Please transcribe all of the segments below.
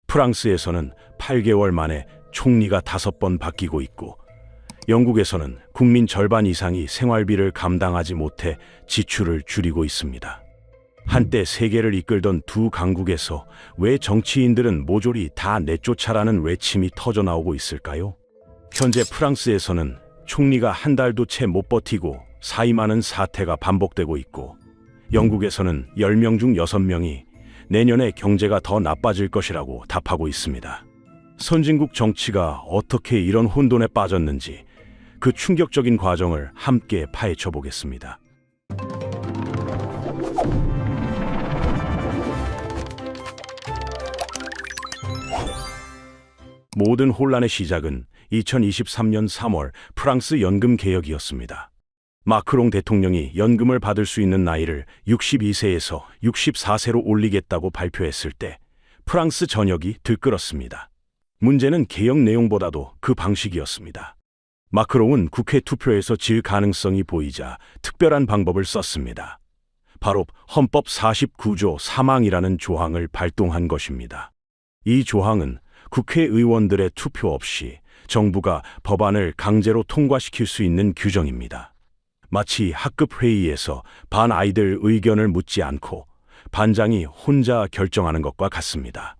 프랑스에서는 8개월 만에 총리가 5번 바뀌고 있고, 영국에서는 국민 절반 이상이 생활비를 감당하지 못해 지출을 줄이고 있습니다. 한때 세계를 이끌던 두 강국에서 왜 정치인들은 모조리 다 내쫓아라는 외침이 터져나오고 있을까요? 현재 프랑스에서는 총리가 한 달도 채 못 버티고 사임하는 사태가 반복되고 있고, 영국에서는 10명 중 6명이 내년에 경제가 더 나빠질 것이라고 답하고 있습니다. 선진국 정치가 어떻게 이런 혼돈에 빠졌는지 그 충격적인 과정을 함께 파헤쳐 보겠습니다. 모든 혼란의 시작은 2023년 3월 프랑스 연금 개혁이었습니다. 마크롱 대통령이 연금을 받을 수 있는 나이를 62세에서 64세로 올리겠다고 발표했을 때 프랑스 전역이 들끓었습니다. 문제는 개혁 내용보다도 그 방식이었습니다. 마크롱은 국회 투표에서 질 가능성이 보이자 특별한 방법을 썼습니다. 바로 헌법 49조 3항이라는 조항을 발동한 것입니다. 이 조항은 국회의원들의 투표 없이 정부가 법안을 강제로 통과시킬 수 있는 규정입니다. 마치 학급 회의에서 반 아이들 의견을 묻지 않고 반장이 혼자 결정하는 것과 같습니다.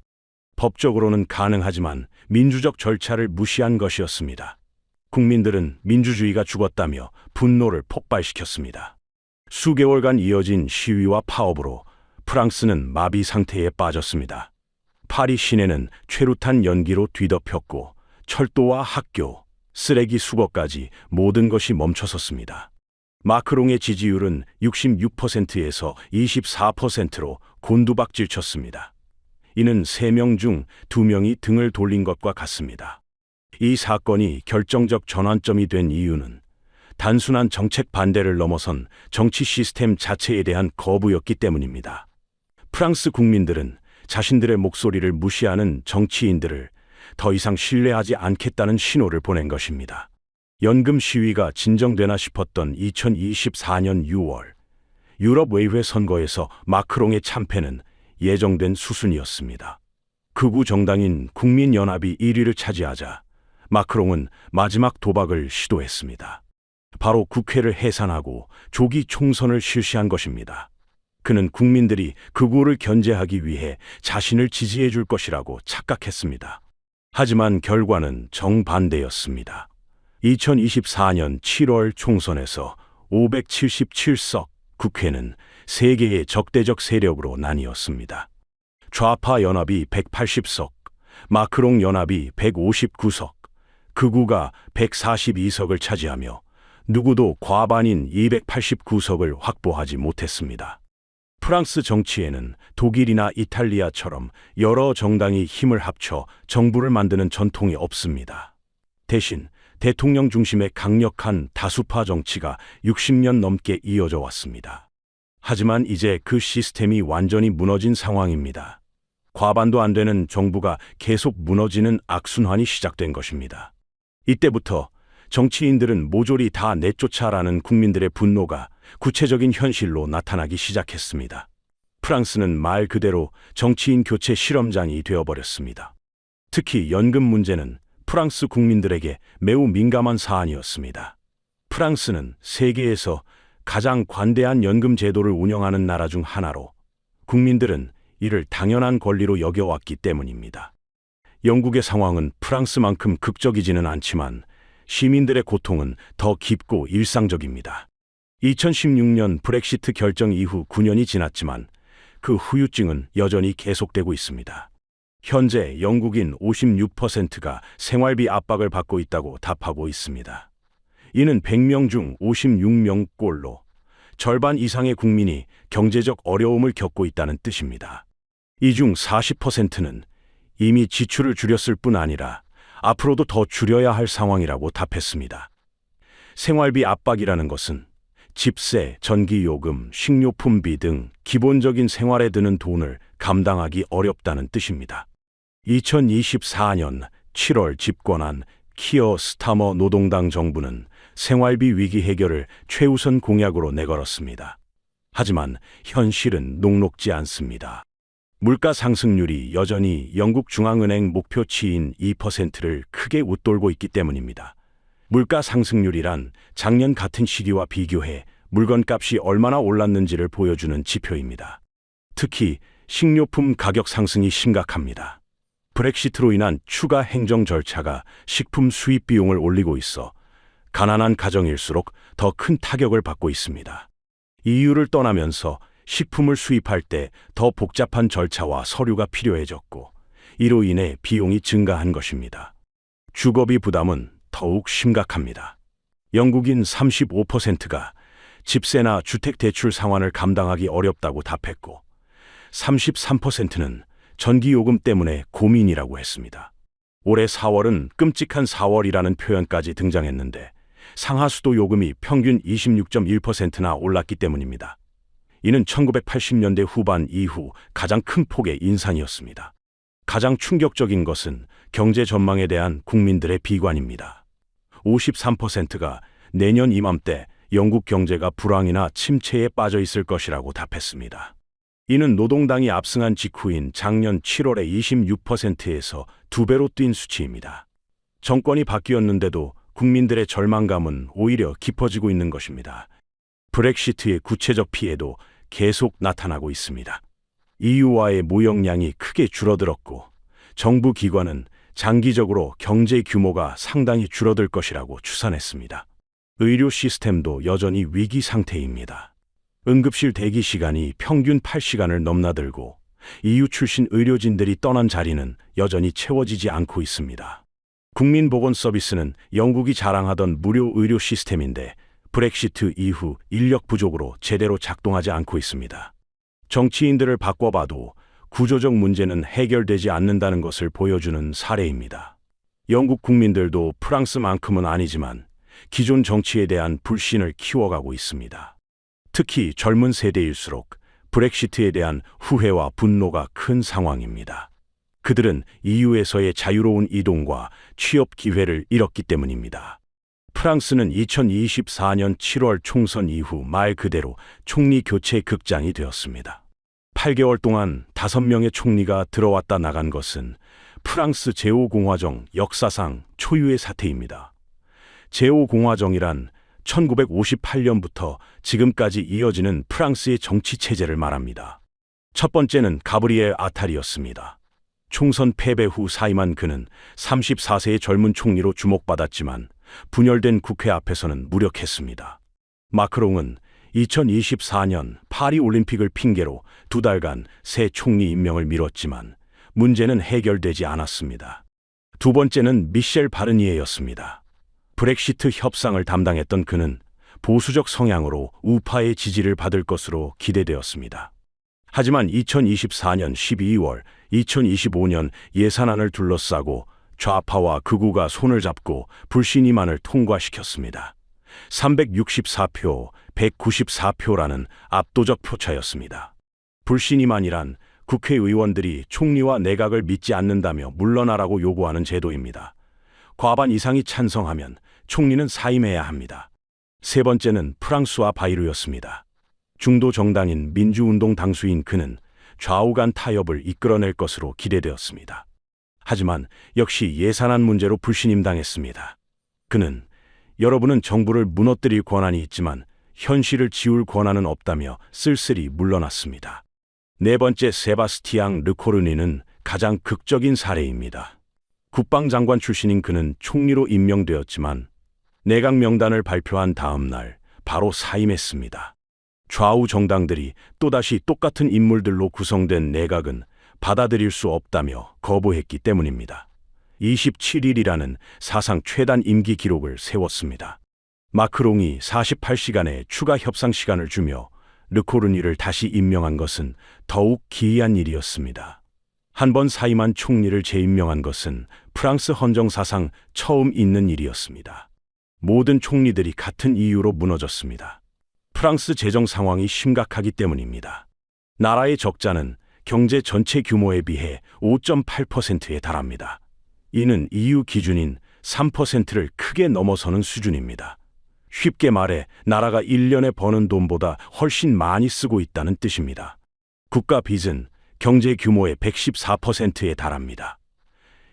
법적으로는 가능하지만 민주적 절차를 무시한 것이었습니다. 국민들은 민주주의가 죽었다며 분노를 폭발시켰습니다. 수개월간 이어진 시위와 파업으로 프랑스는 마비 상태에 빠졌습니다. 파리 시내는 최루탄 연기로 뒤덮였고 철도와 학교, 쓰레기 수거까지 모든 것이 멈춰섰습니다. 마크롱의 지지율은 66%에서 24%로 곤두박질 쳤습니다. 이는 3명 중 2명이 등을 돌린 것과 같습니다. 이 사건이 결정적 전환점이 된 이유는 단순한 정책 반대를 넘어선 정치 시스템 자체에 대한 거부였기 때문입니다. 프랑스 국민들은 자신들의 목소리를 무시하는 정치인들을 더 이상 신뢰하지 않겠다는 신호를 보낸 것입니다. 연금 시위가 진정되나 싶었던 2024년 6월, 유럽의회 선거에서 마크롱의 참패는 예정된 수순이었습니다. 극우 정당인 국민연합이 1위를 차지하자 마크롱은 마지막 도박을 시도했습니다. 바로 국회를 해산하고 조기 총선을 실시한 것입니다. 그는 국민들이 극우를 견제하기 위해 자신을 지지해 줄 것이라고 착각했습니다. 하지만 결과는 정반대였습니다. 2024년 7월 총선에서 577석 국회는 3개의 적대적 세력으로 나뉘었습니다. 좌파 연합이 180석, 마크롱 연합이 159석, 극우가 142석을 차지하며 누구도 과반인 289석을 확보하지 못했습니다. 프랑스 정치에는 독일이나 이탈리아처럼 여러 정당이 힘을 합쳐 정부를 만드는 전통이 없습니다. 대신 대통령 중심의 강력한 다수파 정치가 60년 넘게 이어져 왔습니다. 하지만 이제 그 시스템이 완전히 무너진 상황입니다. 과반도 안 되는 정부가 계속 무너지는 악순환이 시작된 것입니다. 이때부터 정치인들은 모조리 다 내쫓아라는 국민들의 분노가 구체적인 현실로 나타나기 시작했습니다. 프랑스는 말 그대로 정치인 교체 실험장이 되어버렸습니다. 특히 연금 문제는 프랑스 국민들에게 매우 민감한 사안이었습니다. 프랑스는 세계에서 가장 관대한 연금 제도를 운영하는 나라 중 하나로 국민들은 이를 당연한 권리로 여겨왔기 때문입니다. 영국의 상황은 프랑스만큼 극적이지는 않지만 시민들의 고통은 더 깊고 일상적입니다. 2016년 브렉시트 결정 이후 9년이 지났지만 그 후유증은 여전히 계속되고 있습니다. 현재 영국인 56%가 생활비 압박을 받고 있다고 답하고 있습니다. 이는 100명 중 56명꼴로 절반 이상의 국민이 경제적 어려움을 겪고 있다는 뜻입니다. 이 중 40%는 이미 지출을 줄였을 뿐 아니라 앞으로도 더 줄여야 할 상황이라고 답했습니다. 생활비 압박이라는 것은 집세, 전기요금, 식료품비 등 기본적인 생활에 드는 돈을 감당하기 어렵다는 뜻입니다. 2024년 7월 집권한 키어 스타머 노동당 정부는 생활비 위기 해결을 최우선 공약으로 내걸었습니다. 하지만 현실은 녹록지 않습니다. 물가 상승률이 여전히 영국 중앙은행 목표치인 2%를 크게 웃돌고 있기 때문입니다. 물가 상승률이란 작년 같은 시기와 비교해 물건값이 얼마나 올랐는지를 보여주는 지표입니다. 특히 식료품 가격 상승이 심각합니다. 브렉시트로 인한 추가 행정 절차가 식품 수입 비용을 올리고 있어 가난한 가정일수록 더 큰 타격을 받고 있습니다. EU를 떠나면서 식품을 수입할 때 더 복잡한 절차와 서류가 필요해졌고, 이로 인해 비용이 증가한 것입니다. 주거비 부담은 더욱 심각합니다. 영국인 35%가 집세나 주택대출 상환을 감당하기 어렵다고 답했고, 33%는 전기요금 때문에 고민이라고 했습니다. 올해 4월은 끔찍한 4월이라는 표현까지 등장했는데, 상하수도 요금이 평균 26.1%나 올랐기 때문입니다. 이는 1980년대 후반 이후 가장 큰 폭의 인상이었습니다. 가장 충격적인 것은 경제 전망에 대한 국민들의 비관입니다. 53%가 내년 이맘때 영국 경제가 불황이나 침체에 빠져 있을 것이라고 답했습니다. 이는 노동당이 압승한 직후인 작년 7월의 26%에서 2배로 뛴 수치입니다. 정권이 바뀌었는데도 국민들의 절망감은 오히려 깊어지고 있는 것입니다. 브렉시트의 구체적 피해도 계속 나타나고 있습니다. EU와의 무역량이 크게 줄어들었고, 정부 기관은 장기적으로 경제 규모가 상당히 줄어들 것이라고 추산했습니다. 의료 시스템도 여전히 위기 상태입니다. 응급실 대기 시간이 평균 8시간을 넘나들고, EU 출신 의료진들이 떠난 자리는 여전히 채워지지 않고 있습니다. 국민보건 서비스는 영국이 자랑하던 무료 의료 시스템인데, 브렉시트 이후 인력 부족으로 제대로 작동하지 않고 있습니다. 정치인들을 바꿔봐도 구조적 문제는 해결되지 않는다는 것을 보여주는 사례입니다. 영국 국민들도 프랑스만큼은 아니지만 기존 정치에 대한 불신을 키워가고 있습니다. 특히 젊은 세대일수록 브렉시트에 대한 후회와 분노가 큰 상황입니다. 그들은 EU에서의 자유로운 이동과 취업 기회를 잃었기 때문입니다. 프랑스는 2024년 7월 총선 이후 말 그대로 총리 교체 극장이 되었습니다. 8개월 동안 5명의 총리가 들어왔다 나간 것은 프랑스 제5공화정 역사상 초유의 사태입니다. 제5공화정이란 1958년부터 지금까지 이어지는 프랑스의 정치 체제를 말합니다. 첫 번째는 가브리엘 아탈이었습니다. 총선 패배 후 사임한 그는 34세의 젊은 총리로 주목받았지만 분열된 국회 앞에서는 무력했습니다. 마크롱은 2024년 파리 올림픽을 핑계로 2달간 새 총리 임명을 미뤘지만 문제는 해결되지 않았습니다. 두 번째는 미셸 바르니에였습니다. 브렉시트 협상을 담당했던 그는 보수적 성향으로 우파의 지지를 받을 것으로 기대되었습니다. 하지만 2024년 12월 2025년 예산안을 둘러싸고 좌파와 극우가 손을 잡고 불신임안을 통과시켰습니다. 364표, 194표라는 압도적 표차였습니다. 불신임안이란 국회의원들이 총리와 내각을 믿지 않는다며 물러나라고 요구하는 제도입니다. 과반 이상이 찬성하면 총리는 사임해야 합니다. 세 번째는 프랑스와 바이르였습니다. 중도 정당인 민주운동 당수인 그는 좌우 간 타협을 이끌어낼 것으로 기대되었습니다. 하지만 역시 예산안 문제로 불신임당했습니다. 그는 여러분은 정부를 무너뜨릴 권한이 있지만 현실을 지울 권한은 없다며 쓸쓸히 물러났습니다. 네 번째, 세바스티앙 르코르니는 가장 극적인 사례입니다. 국방장관 출신인 그는 총리로 임명되었지만 내각 명단을 발표한 다음 날 바로 사임했습니다. 좌우 정당들이 또다시 똑같은 인물들로 구성된 내각은 받아들일 수 없다며 거부했기 때문입니다. 27일이라는 사상 최단 임기 기록을 세웠습니다. 마크롱이 48시간의 추가 협상 시간을 주며 르코르니를 다시 임명한 것은 더욱 기이한 일이었습니다. 한 번 사임한 총리를 재임명한 것은 프랑스 헌정사상 처음 있는 일이었습니다. 모든 총리들이 같은 이유로 무너졌습니다. 프랑스 재정 상황이 심각하기 때문입니다. 나라의 적자는 경제 전체 규모에 비해 5.8%에 달합니다. 이는 EU 기준인 3%를 크게 넘어서는 수준입니다. 쉽게 말해 나라가 1년에 버는 돈보다 훨씬 많이 쓰고 있다는 뜻입니다. 국가 빚은 경제 규모의 114%에 달합니다.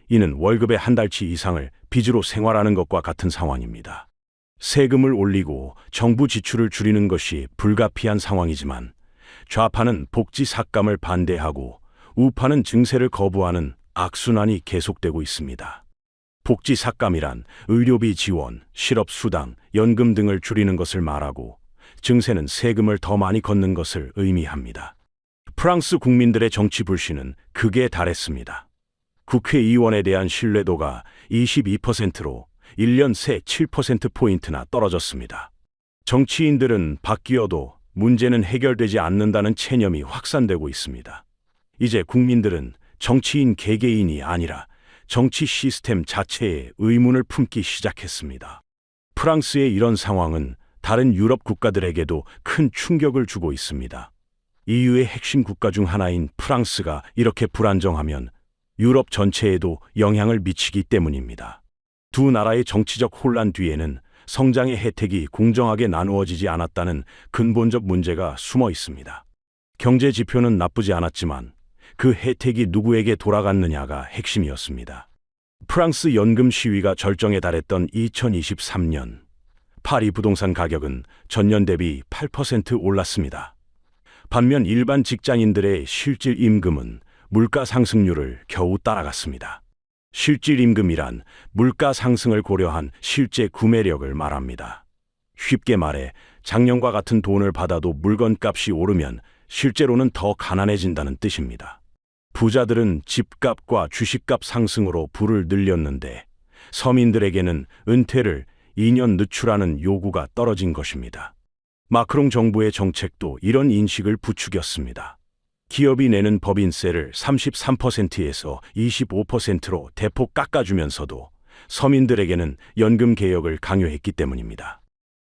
이는 월급의 한 달치 이상을 빚으로 생활하는 것과 같은 상황입니다. 세금을 올리고 정부 지출을 줄이는 것이 불가피한 상황이지만 좌파는 복지 삭감을 반대하고 우파는 증세를 거부하는 악순환이 계속되고 있습니다. 복지 삭감이란 의료비 지원, 실업수당, 연금 등을 줄이는 것을 말하고 증세는 세금을 더 많이 걷는 것을 의미합니다. 프랑스 국민들의 정치 불신은 극에 달했습니다. 국회의원에 대한 신뢰도가 22%로 1년 새 7%포인트나 떨어졌습니다. 정치인들은 바뀌어도 문제는 해결되지 않는다는 체념이 확산되고 있습니다. 이제 국민들은 정치인 개개인이 아니라 정치 시스템 자체에 의문을 품기 시작했습니다. 프랑스의 이런 상황은 다른 유럽 국가들에게도 큰 충격을 주고 있습니다. EU의 핵심 국가 중 하나인 프랑스가 이렇게 불안정하면 유럽 전체에도 영향을 미치기 때문입니다. 두 나라의 정치적 혼란 뒤에는 성장의 혜택이 공정하게 나누어지지 않았다는 근본적 문제가 숨어 있습니다. 경제 지표는 나쁘지 않았지만 그 혜택이 누구에게 돌아갔느냐가 핵심이었습니다. 프랑스 연금 시위가 절정에 달했던 2023년, 파리 부동산 가격은 전년 대비 8% 올랐습니다. 반면 일반 직장인들의 실질 임금은 물가 상승률을 겨우 따라갔습니다. 실질 임금이란 물가 상승을 고려한 실제 구매력을 말합니다. 쉽게 말해 작년과 같은 돈을 받아도 물건값이 오르면 실제로는 더 가난해진다는 뜻입니다. 부자들은 집값과 주식값 상승으로 부를 늘렸는데 서민들에게는 은퇴를 2년 늦추라는 요구가 떨어진 것입니다. 마크롱 정부의 정책도 이런 인식을 부추겼습니다. 기업이 내는 법인세를 33%에서 25%로 대폭 깎아주면서도 서민들에게는 연금 개혁을 강요했기 때문입니다.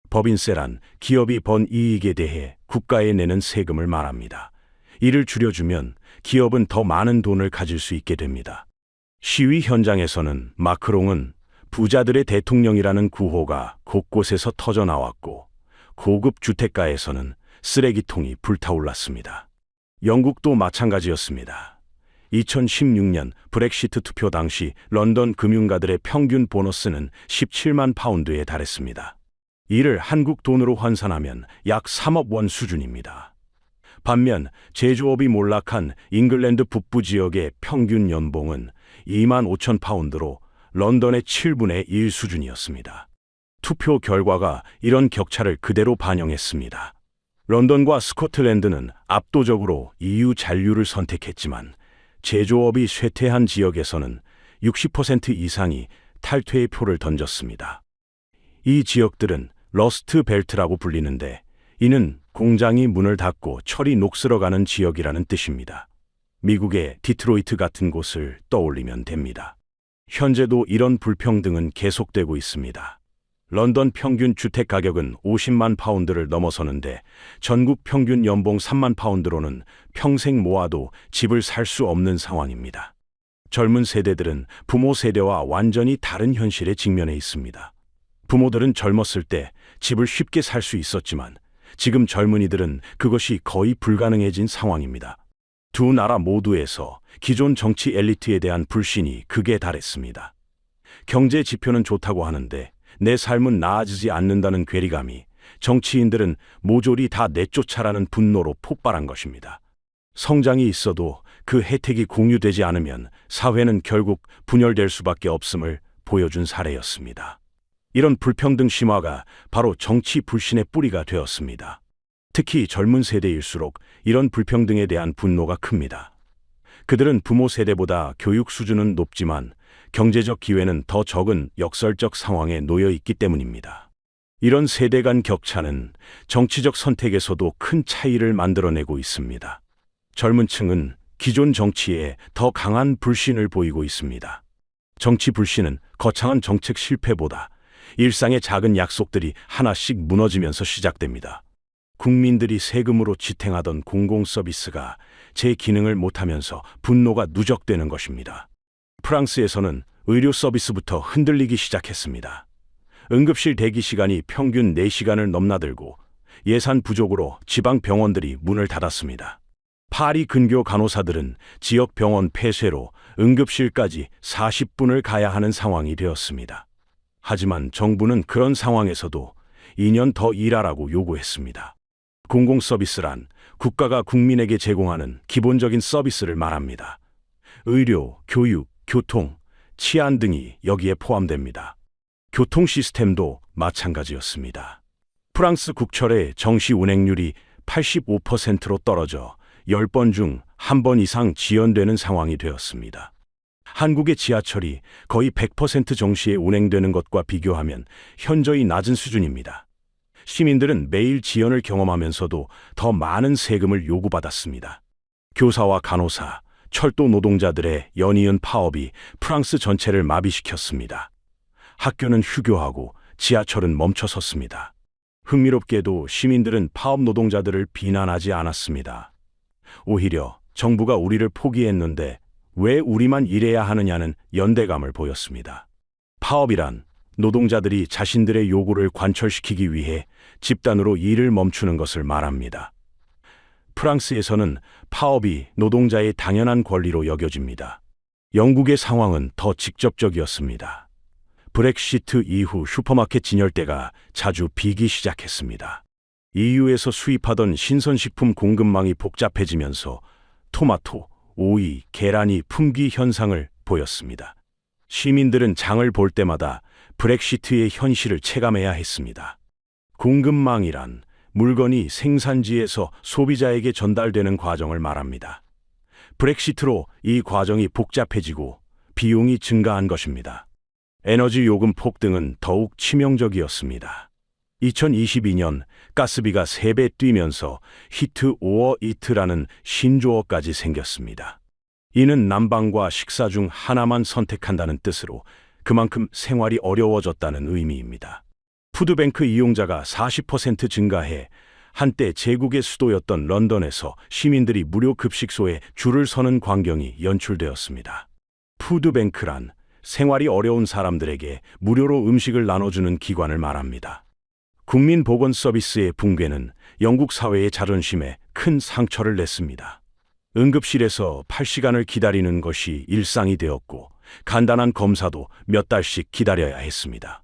법인세란 기업이 번 이익에 대해 국가에 내는 세금을 말합니다. 이를 줄여주면 기업은 더 많은 돈을 가질 수 있게 됩니다. 시위 현장에서는 마크롱은 부자들의 대통령이라는 구호가 곳곳에서 터져나왔고 고급 주택가에서는 쓰레기통이 불타올랐습니다. 영국도 마찬가지였습니다. 2016년 브렉시트 투표 당시 런던 금융가들의 평균 보너스는 17만 파운드에 달했습니다. 이를 한국 돈으로 환산하면 약 3억 원 수준입니다. 반면 제조업이 몰락한 잉글랜드 북부 지역의 평균 연봉은 2만 5천 파운드로 런던의 7분의 1 수준이었습니다. 투표 결과가 이런 격차를 그대로 반영했습니다. 런던과 스코틀랜드는 압도적으로 EU 잔류를 선택했지만 제조업이 쇠퇴한 지역에서는 60% 이상이 탈퇴의 표를 던졌습니다. 이 지역들은 러스트 벨트라고 불리는데 이는 공장이 문을 닫고 철이 녹슬어가는 지역이라는 뜻입니다. 미국의 디트로이트 같은 곳을 떠올리면 됩니다. 현재도 이런 불평등은 계속되고 있습니다. 런던 평균 주택 가격은 50만 파운드를 넘어서는데 전국 평균 연봉 3만 파운드로는 평생 모아도 집을 살 수 없는 상황입니다. 젊은 세대들은 부모 세대와 완전히 다른 현실에 직면해 있습니다. 부모들은 젊었을 때 집을 쉽게 살 수 있었지만 지금 젊은이들은 그것이 거의 불가능해진 상황입니다. 두 나라 모두에서 기존 정치 엘리트에 대한 불신이 극에 달했습니다. 경제 지표는 좋다고 하는데 내 삶은 나아지지 않는다는 괴리감이 정치인들은 모조리 다 내쫓아라는 분노로 폭발한 것입니다. 성장이 있어도 그 혜택이 공유되지 않으면 사회는 결국 분열될 수밖에 없음을 보여준 사례였습니다. 이런 불평등 심화가 바로 정치 불신의 뿌리가 되었습니다. 특히 젊은 세대일수록 이런 불평등에 대한 분노가 큽니다. 그들은 부모 세대보다 교육 수준은 높지만 경제적 기회는 더 적은 역설적 상황에 놓여 있기 때문입니다. 이런 세대 간 격차는 정치적 선택에서도 큰 차이를 만들어내고 있습니다. 젊은 층은 기존 정치에 더 강한 불신을 보이고 있습니다. 정치 불신은 거창한 정책 실패보다 일상의 작은 약속들이 하나씩 무너지면서 시작됩니다. 국민들이 세금으로 지탱하던 공공 서비스가 제 기능을 못하면서 분노가 누적되는 것입니다. 프랑스에서는 의료 서비스부터 흔들리기 시작했습니다. 응급실 대기 시간이 평균 4시간을 넘나들고 예산 부족으로 지방 병원들이 문을 닫았습니다. 파리 근교 간호사들은 지역 병원 폐쇄로 응급실까지 40분을 가야 하는 상황이 되었습니다. 하지만 정부는 그런 상황에서도 2년 더 일하라고 요구했습니다. 공공서비스란 국가가 국민에게 제공하는 기본적인 서비스를 말합니다. 의료, 교육, 교통, 치안 등이 여기에 포함됩니다. 교통 시스템도 마찬가지였습니다. 프랑스 국철의 정시 운행률이 85%로 떨어져 10번 중 1번 이상 지연되는 상황이 되었습니다. 한국의 지하철이 거의 100% 정시에 운행되는 것과 비교하면 현저히 낮은 수준입니다. 시민들은 매일 지연을 경험하면서도 더 많은 세금을 요구받았습니다. 교사와 간호사, 철도 노동자들의 연이은 파업이 프랑스 전체를 마비시켰습니다. 학교는 휴교하고 지하철은 멈춰섰습니다. 흥미롭게도 시민들은 파업 노동자들을 비난하지 않았습니다. 오히려 정부가 우리를 포기했는데 왜 우리만 일해야 하느냐는 연대감을 보였습니다. 파업이란 노동자들이 자신들의 요구를 관철시키기 위해 집단으로 일을 멈추는 것을 말합니다. 프랑스에서는 파업이 노동자의 당연한 권리로 여겨집니다. 영국의 상황은 더 직접적이었습니다. 브렉시트 이후 슈퍼마켓 진열대가 자주 비기 시작했습니다. EU에서 수입하던 신선식품 공급망이 복잡해지면서 토마토, 오이, 계란이 품귀 현상을 보였습니다. 시민들은 장을 볼 때마다 브렉시트의 현실을 체감해야 했습니다. 공급망이란 물건이 생산지에서 소비자에게 전달되는 과정을 말합니다. 브렉시트로 이 과정이 복잡해지고 비용이 증가한 것입니다. 에너지 요금 폭등은 더욱 치명적이었습니다. 2022년 가스비가 3배 뛰면서 히트 오어 이트라는 신조어까지 생겼습니다. 이는 난방과 식사 중 하나만 선택한다는 뜻으로 그만큼 생활이 어려워졌다는 의미입니다. 푸드뱅크 이용자가 40% 증가해 한때 제국의 수도였던 런던에서 시민들이 무료 급식소에 줄을 서는 광경이 연출되었습니다. 푸드뱅크란 생활이 어려운 사람들에게 무료로 음식을 나눠주는 기관을 말합니다. 국민보건서비스의 붕괴는 영국 사회의 자존심에 큰 상처를 냈습니다. 응급실에서 8시간을 기다리는 것이 일상이 되었고 간단한 검사도 몇 달씩 기다려야 했습니다.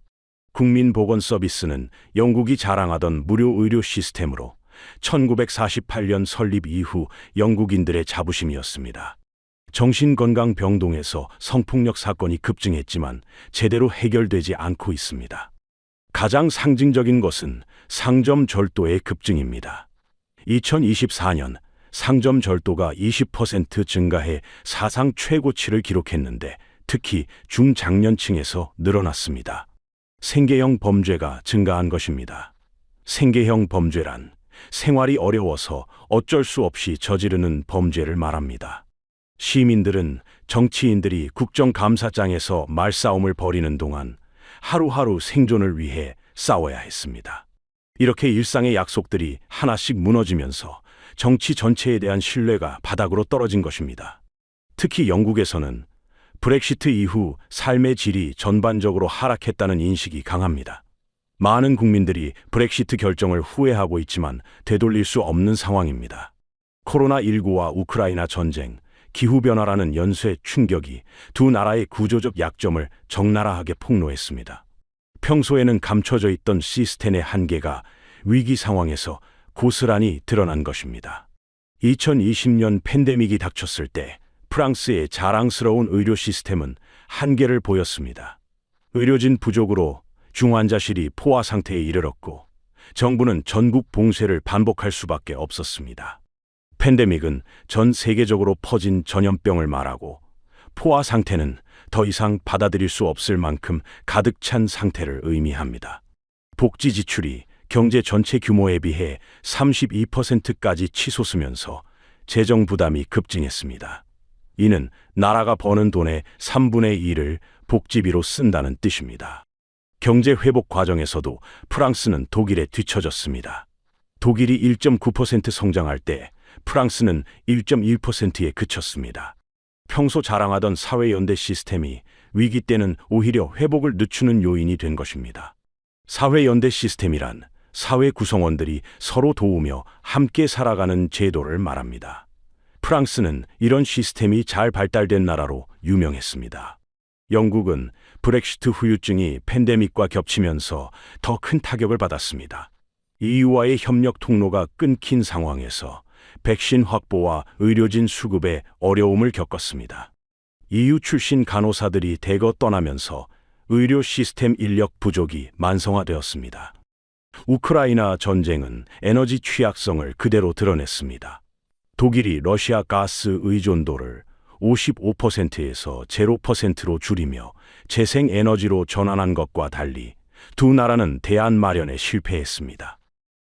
국민보건서비스는 영국이 자랑하던 무료 의료 시스템으로 1948년 설립 이후 영국인들의 자부심이었습니다. 정신건강병동에서 성폭력 사건이 급증했지만 제대로 해결되지 않고 있습니다. 가장 상징적인 것은 상점 절도의 급증입니다. 2024년 상점 절도가 20% 증가해 사상 최고치를 기록했는데 특히 중장년층에서 늘어났습니다. 생계형 범죄가 증가한 것입니다. 생계형 범죄란 생활이 어려워서 어쩔 수 없이 저지르는 범죄를 말합니다. 시민들은 정치인들이 국정감사장에서 말싸움을 벌이는 동안 하루하루 생존을 위해 싸워야 했습니다. 이렇게 일상의 약속들이 하나씩 무너지면서 정치 전체에 대한 신뢰가 바닥으로 떨어진 것입니다. 특히 영국에서는 브렉시트 이후 삶의 질이 전반적으로 하락했다는 인식이 강합니다. 많은 국민들이 브렉시트 결정을 후회하고 있지만 되돌릴 수 없는 상황입니다. 코로나19와 우크라이나 전쟁, 기후변화라는 연쇄 충격이 두 나라의 구조적 약점을 적나라하게 폭로했습니다. 평소에는 감춰져 있던 시스템의 한계가 위기 상황에서 고스란히 드러난 것입니다. 2020년 팬데믹이 닥쳤을 때 프랑스의 자랑스러운 의료 시스템은 한계를 보였습니다. 의료진 부족으로 중환자실이 포화 상태에 이르렀고 정부는 전국 봉쇄를 반복할 수밖에 없었습니다. 팬데믹은 전 세계적으로 퍼진 전염병을 말하고 포화 상태는 더 이상 받아들일 수 없을 만큼 가득 찬 상태를 의미합니다. 복지 지출이 경제 전체 규모에 비해 32%까지 치솟으면서 재정 부담이 급증했습니다. 이는 나라가 버는 돈의 3분의 1을 복지비로 쓴다는 뜻입니다. 경제 회복 과정에서도 프랑스는 독일에 뒤처졌습니다. 독일이 1.9% 성장할 때 프랑스는 1.1%에 그쳤습니다. 평소 자랑하던 사회연대 시스템이 위기 때는 오히려 회복을 늦추는 요인이 된 것입니다. 사회연대 시스템이란 사회 구성원들이 서로 도우며 함께 살아가는 제도를 말합니다. 프랑스는 이런 시스템이 잘 발달된 나라로 유명했습니다. 영국은 브렉시트 후유증이 팬데믹과 겹치면서 더 큰 타격을 받았습니다. EU와의 협력 통로가 끊긴 상황에서 백신 확보와 의료진 수급에 어려움을 겪었습니다. EU 출신 간호사들이 대거 떠나면서 의료 시스템 인력 부족이 만성화되었습니다. 우크라이나 전쟁은 에너지 취약성을 그대로 드러냈습니다. 독일이 러시아 가스 의존도를 55%에서 0%로 줄이며 재생에너지로 전환한 것과 달리 두 나라는 대안 마련에 실패했습니다.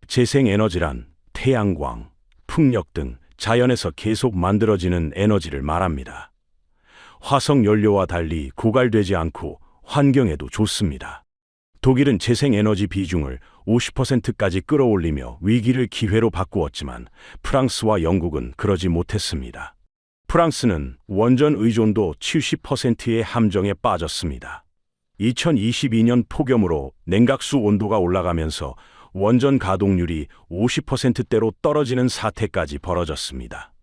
재생에너지란 태양광, 풍력 등 자연에서 계속 만들어지는 에너지를 말합니다. 화석 연료와 달리 고갈되지 않고 환경에도 좋습니다. 독일은 재생에너지 비중을 50%까지 끌어올리며 위기를 기회로 바꾸었지만 프랑스와 영국은 그러지 못했습니다. 프랑스는 원전 의존도 70%의 함정에 빠졌습니다. 2022년 폭염으로 냉각수 온도가 올라가면서 원전 가동률이 50%대로 떨어지는 사태까지 벌어졌습니다.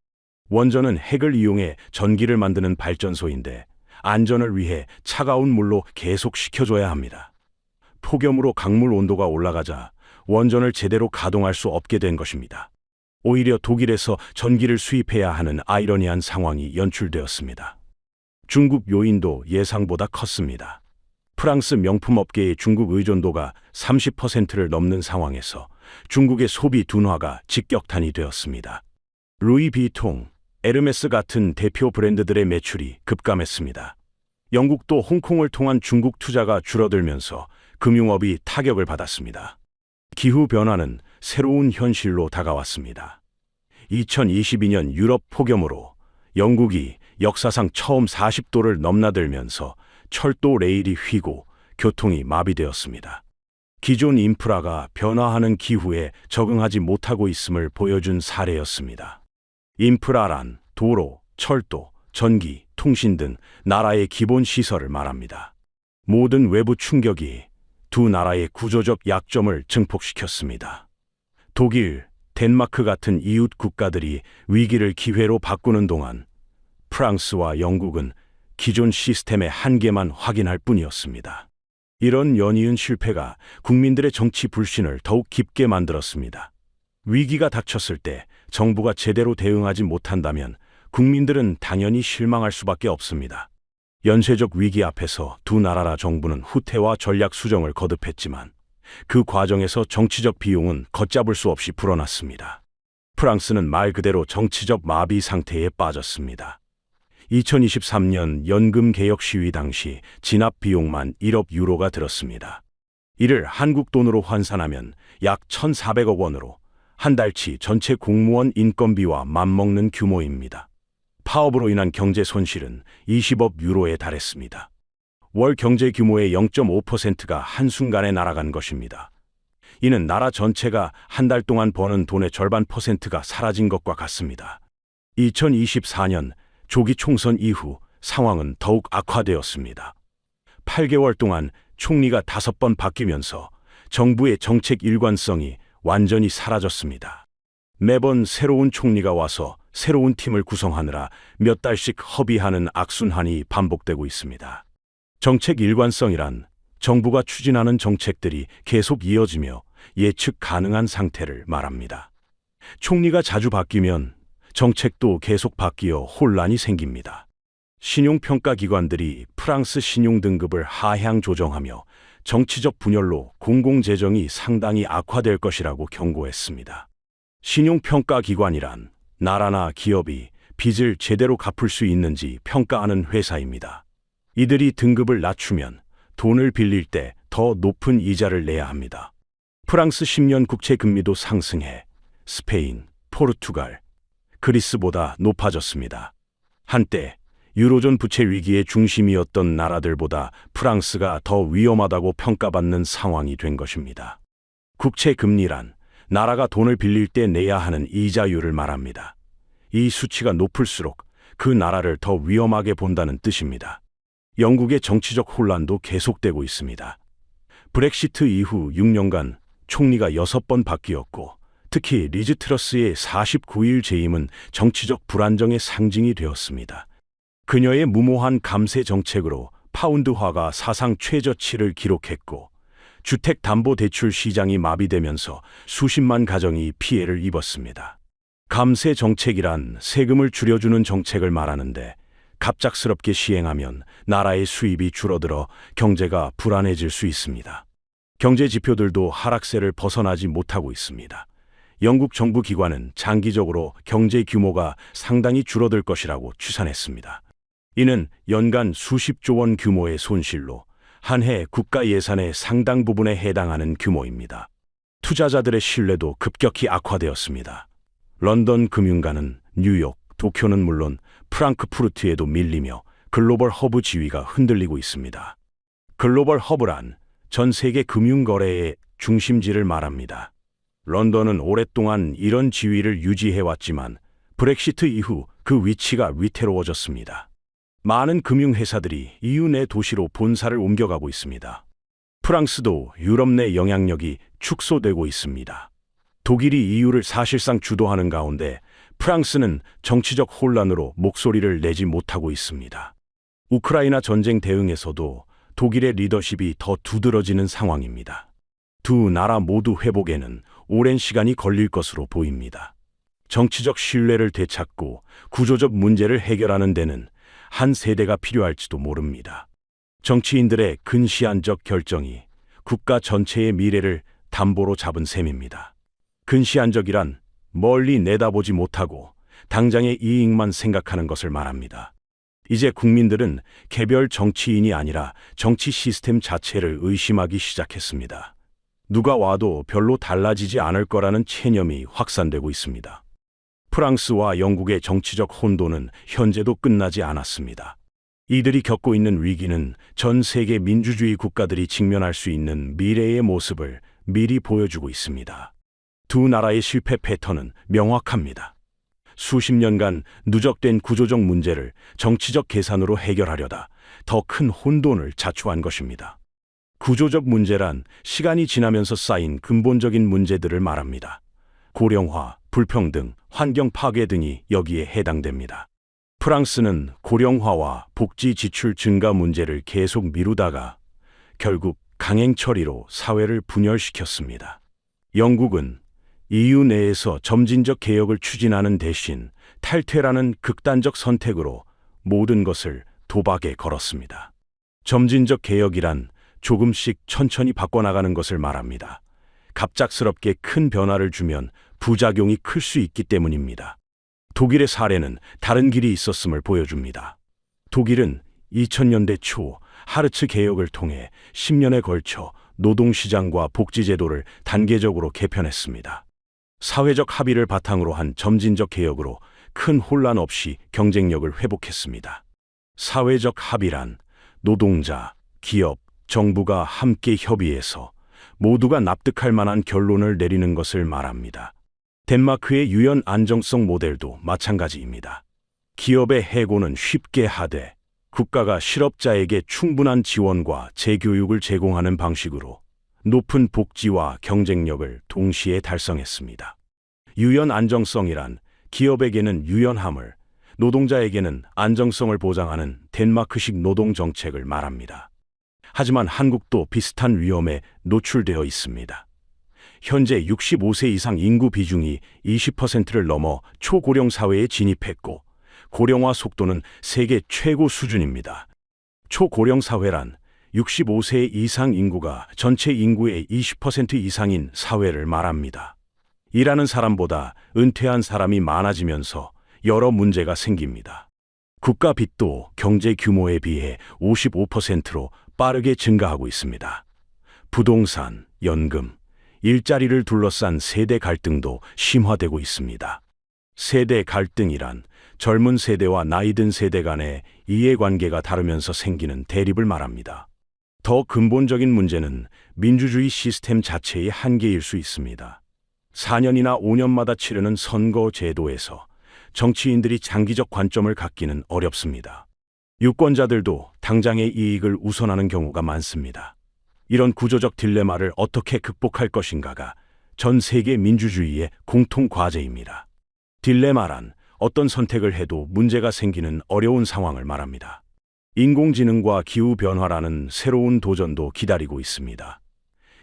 원전은 핵을 이용해 전기를 만드는 발전소인데 안전을 위해 차가운 물로 계속 식혀줘야 합니다. 폭염으로 강물 온도가 올라가자 원전을 제대로 가동할 수 없게 된 것입니다. 오히려 독일에서 전기를 수입해야 하는 아이러니한 상황이 연출되었습니다. 중국 요인도 예상보다 컸습니다. 프랑스 명품업계의 중국 의존도가 30%를 넘는 상황에서 중국의 소비 둔화가 직격탄이 되었습니다. 루이비통, 에르메스 같은 대표 브랜드들의 매출이 급감했습니다. 영국도 홍콩을 통한 중국 투자가 줄어들면서 금융업이 타격을 받았습니다. 기후변화는 새로운 현실로 다가왔습니다. 2022년 유럽 폭염으로 영국이 역사상 처음 40도를 넘나들면서 철도 레일이 휘고 교통이 마비되었습니다. 기존 인프라가 변화하는 기후에 적응하지 못하고 있음을 보여준 사례였습니다. 인프라란 도로, 철도, 전기, 통신 등 나라의 기본 시설을 말합니다. 모든 외부 충격이 두 나라의 구조적 약점을 증폭시켰습니다. 독일, 덴마크 같은 이웃 국가들이 위기를 기회로 바꾸는 동안 프랑스와 영국은 기존 시스템의 한계만 확인할 뿐이었습니다. 이런 연이은 실패가 국민들의 정치 불신을 더욱 깊게 만들었습니다. 위기가 닥쳤을 때 정부가 제대로 대응하지 못한다면 국민들은 당연히 실망할 수밖에 없습니다. 연쇄적 위기 앞에서 두 나라 정부는 후퇴와 전략 수정을 거듭했지만 그 과정에서 정치적 비용은 걷잡을 수 없이 불어났습니다. 프랑스는 말 그대로 정치적 마비 상태에 빠졌습니다. 2023년 연금개혁 시위 당시 진압 비용만 1억 유로가 들었습니다. 이를 한국 돈으로 환산하면 약 1,400억 원으로 한 달치 전체 공무원 인건비와 맞먹는 규모입니다. 파업으로 인한 경제 손실은 20억 유로에 달했습니다. 월 경제 규모의 0.5%가 한순간에 날아간 것입니다. 이는 나라 전체가 한 달 동안 버는 돈의 절반 퍼센트가 사라진 것과 같습니다. 2024년 조기 총선 이후 상황은 더욱 악화되었습니다. 8개월 동안 총리가 5번 바뀌면서 정부의 정책 일관성이 완전히 사라졌습니다. 매번 새로운 총리가 와서 새로운 팀을 구성하느라 몇 달씩 허비하는 악순환이 반복되고 있습니다. 정책 일관성이란 정부가 추진하는 정책들이 계속 이어지며 예측 가능한 상태를 말합니다. 총리가 자주 바뀌면 정책도 계속 바뀌어 혼란이 생깁니다. 신용평가기관들이 프랑스 신용등급을 하향 조정하며 정치적 분열로 공공재정이 상당히 악화될 것이라고 경고했습니다. 신용평가기관이란 나라나 기업이 빚을 제대로 갚을 수 있는지 평가하는 회사입니다. 이들이 등급을 낮추면 돈을 빌릴 때 더 높은 이자를 내야 합니다. 프랑스 10년 국채 금리도 상승해 스페인, 포르투갈, 그리스보다 높아졌습니다. 한때 유로존 부채 위기의 중심이었던 나라들보다 프랑스가 더 위험하다고 평가받는 상황이 된 것입니다. 국채 금리란 나라가 돈을 빌릴 때 내야 하는 이자율을 말합니다. 이 수치가 높을수록 그 나라를 더 위험하게 본다는 뜻입니다. 영국의 정치적 혼란도 계속되고 있습니다. 브렉시트 이후 6년간 총리가 6번 바뀌었고 특히 리즈 트러스의 49일 재임은 정치적 불안정의 상징이 되었습니다. 그녀의 무모한 감세 정책으로 파운드화가 사상 최저치를 기록했고 주택담보대출 시장이 마비되면서 수십만 가정이 피해를 입었습니다. 감세 정책이란 세금을 줄여주는 정책을 말하는데 갑작스럽게 시행하면 나라의 수입이 줄어들어 경제가 불안해질 수 있습니다. 경제 지표들도 하락세를 벗어나지 못하고 있습니다. 영국 정부 기관은 장기적으로 경제 규모가 상당히 줄어들 것이라고 추산했습니다. 이는 연간 수십조 원 규모의 손실로 한 해 국가 예산의 상당 부분에 해당하는 규모입니다. 투자자들의 신뢰도 급격히 악화되었습니다. 런던 금융가는 뉴욕, 도쿄는 물론 프랑크푸르트에도 밀리며 글로벌 허브 지위가 흔들리고 있습니다. 글로벌 허브란 전 세계 금융거래의 중심지를 말합니다. 런던은 오랫동안 이런 지위를 유지해왔지만 브렉시트 이후 그 위치가 위태로워졌습니다. 많은 금융회사들이 EU 내 도시로 본사를 옮겨가고 있습니다. 프랑스도 유럽 내 영향력이 축소되고 있습니다. 독일이 EU를 사실상 주도하는 가운데 프랑스는 정치적 혼란으로 목소리를 내지 못하고 있습니다. 우크라이나 전쟁 대응에서도 독일의 리더십이 더 두드러지는 상황입니다. 두 나라 모두 회복에는 오랜 시간이 걸릴 것으로 보입니다. 정치적 신뢰를 되찾고 구조적 문제를 해결하는 데는 한 세대가 필요할지도 모릅니다. 정치인들의 근시안적 결정이 국가 전체의 미래를 담보로 잡은 셈입니다. 근시안적이란 멀리 내다보지 못하고 당장의 이익만 생각하는 것을 말합니다. 이제 국민들은 개별 정치인이 아니라 정치 시스템 자체를 의심하기 시작했습니다. 누가 와도 별로 달라지지 않을 거라는 체념이 확산되고 있습니다. 프랑스와 영국의 정치적 혼돈은 현재도 끝나지 않았습니다. 이들이 겪고 있는 위기는 전 세계 민주주의 국가들이 직면할 수 있는 미래의 모습을 미리 보여주고 있습니다. 두 나라의 실패 패턴은 명확합니다. 수십 년간 누적된 구조적 문제를 정치적 계산으로 해결하려다 더 큰 혼돈을 자초한 것입니다. 구조적 문제란 시간이 지나면서 쌓인 근본적인 문제들을 말합니다. 고령화, 불평등, 환경 파괴 등이 여기에 해당됩니다. 프랑스는 고령화와 복지 지출 증가 문제를 계속 미루다가 결국 강행 처리로 사회를 분열시켰습니다. 영국은 EU 내에서 점진적 개혁을 추진하는 대신 탈퇴라는 극단적 선택으로 모든 것을 도박에 걸었습니다. 점진적 개혁이란 조금씩 천천히 바꿔나가는 것을 말합니다. 갑작스럽게 큰 변화를 주면 부작용이 클 수 있기 때문입니다. 독일의 사례는 다른 길이 있었음을 보여줍니다. 독일은 2000년대 초 하르츠 개혁을 통해 10년에 걸쳐 노동시장과 복지제도를 단계적으로 개편했습니다. 사회적 합의를 바탕으로 한 점진적 개혁으로 큰 혼란 없이 경쟁력을 회복했습니다. 사회적 합의란 노동자, 기업, 정부가 함께 협의해서 모두가 납득할 만한 결론을 내리는 것을 말합니다. 덴마크의 유연 안정성 모델도 마찬가지입니다. 기업의 해고는 쉽게 하되 국가가 실업자에게 충분한 지원과 재교육을 제공하는 방식으로 높은 복지와 경쟁력을 동시에 달성했습니다. 유연 안정성이란 기업에게는 유연함을, 노동자에게는 안정성을 보장하는 덴마크식 노동 정책을 말합니다. 하지만 한국도 비슷한 위험에 노출되어 있습니다. 현재 65세 이상 인구 비중이 20%를 넘어 초고령 사회에 진입했고 고령화 속도는 세계 최고 수준입니다. 초고령 사회란 65세 이상 인구가 전체 인구의 20% 이상인 사회를 말합니다. 일하는 사람보다 은퇴한 사람이 많아지면서 여러 문제가 생깁니다. 국가 빚도 경제 규모에 비해 55%로 빠르게 증가하고 있습니다. 부동산, 연금, 일자리를 둘러싼 세대 갈등도 심화되고 있습니다. 세대 갈등이란 젊은 세대와 나이 든 세대 간의 이해관계가 다르면서 생기는 대립을 말합니다. 더 근본적인 문제는 민주주의 시스템 자체의 한계일 수 있습니다. 4년이나 5년마다 치르는 선거 제도에서 정치인들이 장기적 관점을 갖기는 어렵습니다. 유권자들도 당장의 이익을 우선하는 경우가 많습니다. 이런 구조적 딜레마를 어떻게 극복할 것인가가 전 세계 민주주의의 공통 과제입니다. 딜레마란 어떤 선택을 해도 문제가 생기는 어려운 상황을 말합니다. 인공지능과 기후변화라는 새로운 도전도 기다리고 있습니다.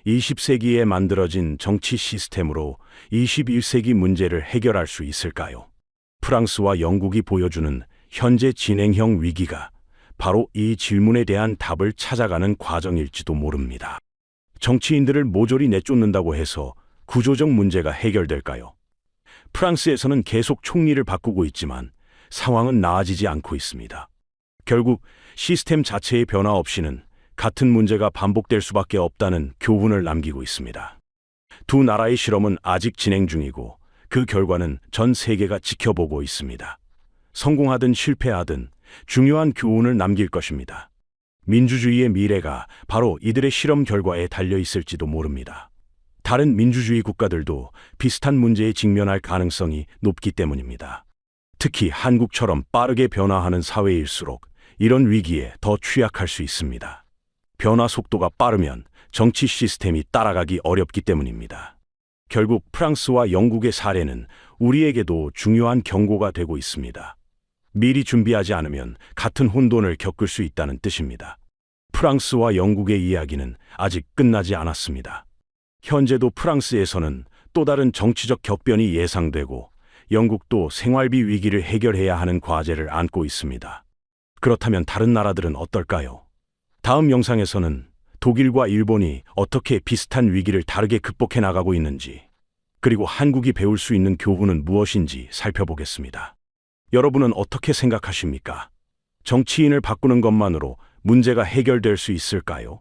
20세기에 만들어진 정치 시스템으로 21세기 문제를 해결할 수 있을까요? 프랑스와 영국이 보여주는 현재 진행형 위기가 바로 이 질문에 대한 답을 찾아가는 과정일지도 모릅니다. 정치인들을 모조리 내쫓는다고 해서 구조적 문제가 해결될까요? 프랑스에서는 계속 총리를 바꾸고 있지만 상황은 나아지지 않고 있습니다. 결국 시스템 자체의 변화 없이는 같은 문제가 반복될 수밖에 없다는 교훈을 남기고 있습니다. 두 나라의 실험은 아직 진행 중이고 그 결과는 전 세계가 지켜보고 있습니다. 성공하든 실패하든 중요한 교훈을 남길 것입니다. 민주주의의 미래가 바로 이들의 실험 결과에 달려 있을지도 모릅니다. 다른 민주주의 국가들도 비슷한 문제에 직면할 가능성이 높기 때문입니다. 특히 한국처럼 빠르게 변화하는 사회일수록 이런 위기에 더 취약할 수 있습니다. 변화 속도가 빠르면 정치 시스템이 따라가기 어렵기 때문입니다. 결국 프랑스와 영국의 사례는 우리에게도 중요한 경고가 되고 있습니다. 미리 준비하지 않으면 같은 혼돈을 겪을 수 있다는 뜻입니다. 프랑스와 영국의 이야기는 아직 끝나지 않았습니다. 현재도 프랑스에서는 또 다른 정치적 격변이 예상되고 영국도 생활비 위기를 해결해야 하는 과제를 안고 있습니다. 그렇다면 다른 나라들은 어떨까요? 다음 영상에서는 독일과 일본이 어떻게 비슷한 위기를 다르게 극복해 나가고 있는지, 그리고 한국이 배울 수 있는 교훈은 무엇인지 살펴보겠습니다. 여러분은 어떻게 생각하십니까? 정치인을 바꾸는 것만으로 문제가 해결될 수 있을까요?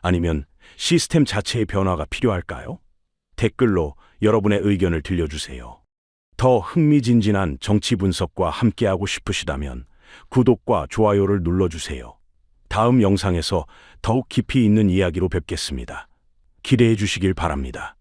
아니면 시스템 자체의 변화가 필요할까요? 댓글로 여러분의 의견을 들려주세요. 더 흥미진진한 정치 분석과 함께하고 싶으시다면 구독과 좋아요를 눌러주세요. 다음 영상에서 더욱 깊이 있는 이야기로 뵙겠습니다. 기대해 주시길 바랍니다.